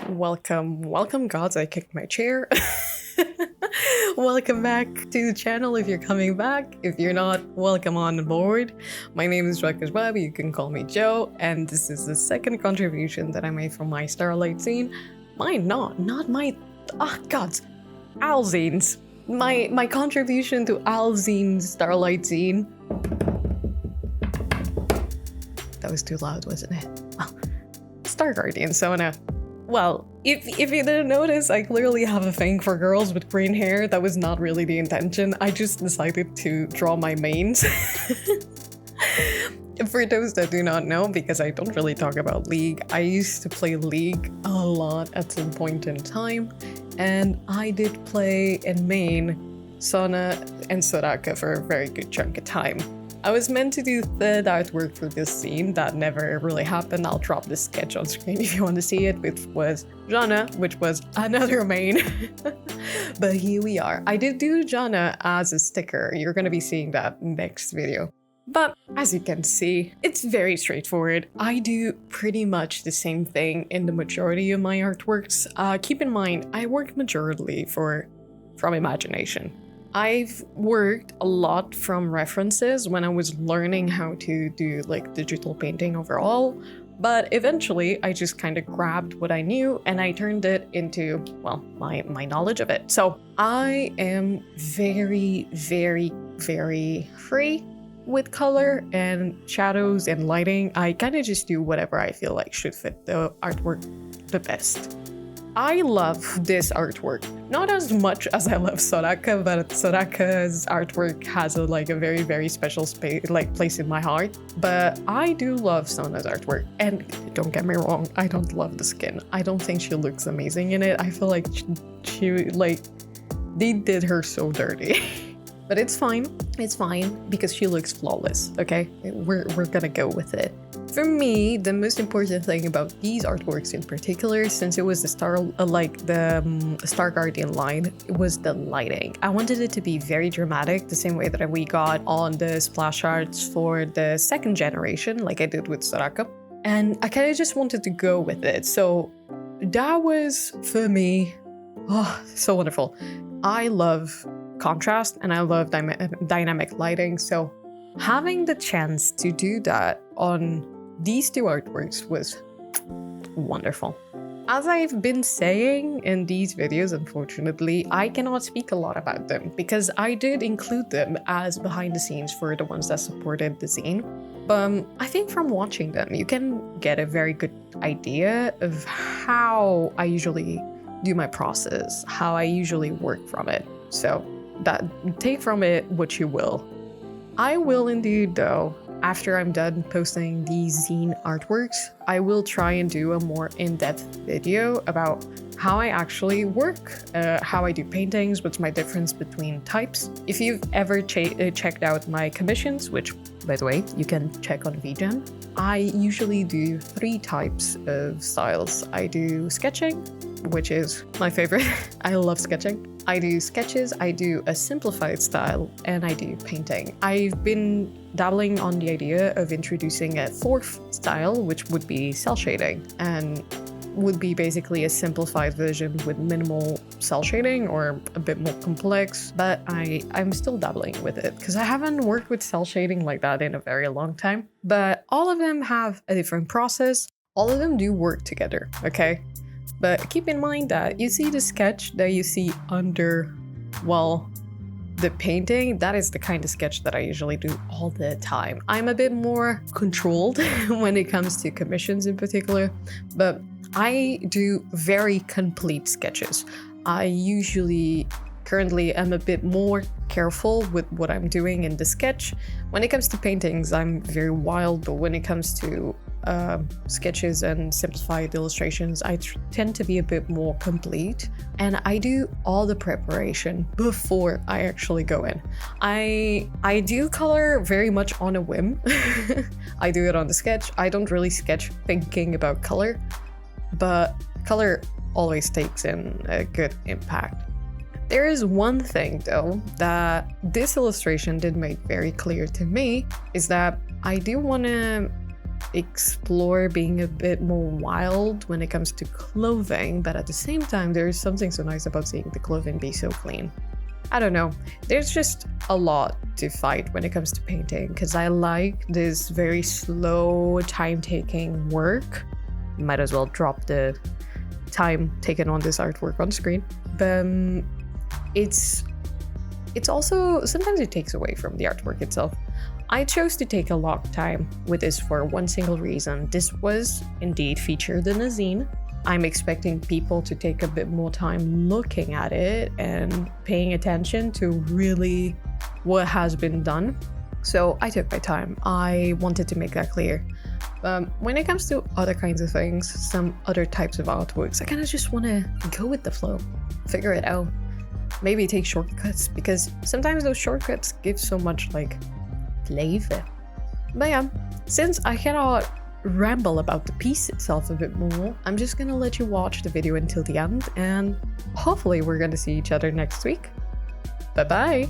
Welcome gods, I kicked my chair. Welcome back to the channel if you're coming back. If you're not, welcome on board. My name is Drakus Bobby, you can call me Joe, and this is the second contribution that I made from my Starlight zine. Not my, gods, Owl Zines. My contribution to Owl Zines Starlight zine. That was too loud, wasn't it? Well, Star Guardian Sona. Well, if you didn't notice, I clearly have a thing for girls with green hair. That was not really the intention. I just decided to draw my mains. For those that do not know, because I don't really talk about League, I used to play League a lot at some point in time, and I did play and main Sona and Soraka for a very good chunk of time. I was meant to do third artwork for this scene. That never really happened. I'll drop the sketch on screen if you want to see it, which was Jana, which was another main. But here we are. I did do Jana as a sticker. You're going to be seeing that next video. But as you can see, it's very straightforward. I do pretty much the same thing in the majority of my artworks. Keep in mind, I work majorly from imagination. I've worked a lot from references when I was learning how to do like digital painting overall, but eventually I just kind of grabbed what I knew and I turned it into, well, my knowledge of it. So I am very, very, very free with color and shadows and lighting. I kind of just do whatever I feel like should fit the artwork the best. I love this artwork, not as much as I love Soraka, but Soraka's artwork has a very, very special place in my heart. But I do love Sona's artwork, and don't get me wrong, I don't love the skin. I don't think she looks amazing in it. I feel like they did her so dirty. But it's fine because she looks flawless. Okay, we're gonna go with it. For me, the most important thing about these artworks in particular, since it was the Star Guardian line, it was the lighting. I wanted it to be very dramatic, the same way that we got on the splash arts for the second generation, like I did with Soraka. And I kind of just wanted to go with it. So that was, for me, so wonderful. I love contrast and I love dynamic lighting. So having the chance to do that on these two artworks was wonderful. As I've been saying in these videos, unfortunately, I cannot speak a lot about them because I did include them as behind the scenes for the ones that supported the zine. But I think from watching them, you can get a very good idea of how I usually do my process, how I usually work from it. So take from it what you will. I will indeed, though, after I'm done posting these zine artworks, I will try and do a more in-depth video about how I actually work, how I do paintings, what's my difference between types. If you've ever checked out my commissions, which, by the way, you can check on VGen, I usually do 3 types of styles. I do sketching, which is my favorite. I love sketching. I do sketches, I do a simplified style, and I do painting. I've been dabbling on the idea of introducing a 4th style, which would be cell shading, and would be basically a simplified version with minimal cell shading or a bit more complex, but I'm still dabbling with it because I haven't worked with cell shading like that in a very long time. But all of them have a different process. All of them do work together, okay? But keep in mind that you see the sketch that you see under, well, the painting, that is the kind of sketch that I usually do all the time. I'm a bit more controlled when it comes to commissions in particular, but I do very complete sketches. I currently am a bit more careful with what I'm doing in the sketch. When it comes to paintings, I'm very wild, but when it comes to sketches and simplified illustrations, I tend to be a bit more complete, and I do all the preparation before I actually go in. I do color very much on a whim. I do it on the sketch. I don't really sketch thinking about color, but color always takes in a good impact. There is one thing though that this illustration did make very clear to me, is that I do want to explore being a bit more wild when it comes to clothing, but at the same time, there's something so nice about seeing the clothing be so clean. I don't know, there's just a lot to fight when it comes to painting, because I like this very slow, time-taking work. Might as well drop the time taken on this artwork on screen. But it's also, sometimes it takes away from the artwork itself. I chose to take a long time with this for one single reason. This was indeed featured in a zine. I'm expecting people to take a bit more time looking at it and paying attention to really what has been done. So I took my time. I wanted to make that clear. When it comes to other kinds of things, some other types of artworks, I kind of just want to go with the flow, figure it out. Maybe take shortcuts, because sometimes those shortcuts give so much like flavor. But yeah, since I cannot ramble about the piece itself a bit more, I'm just gonna let you watch the video until the end, and hopefully we're gonna see each other next week. Bye bye!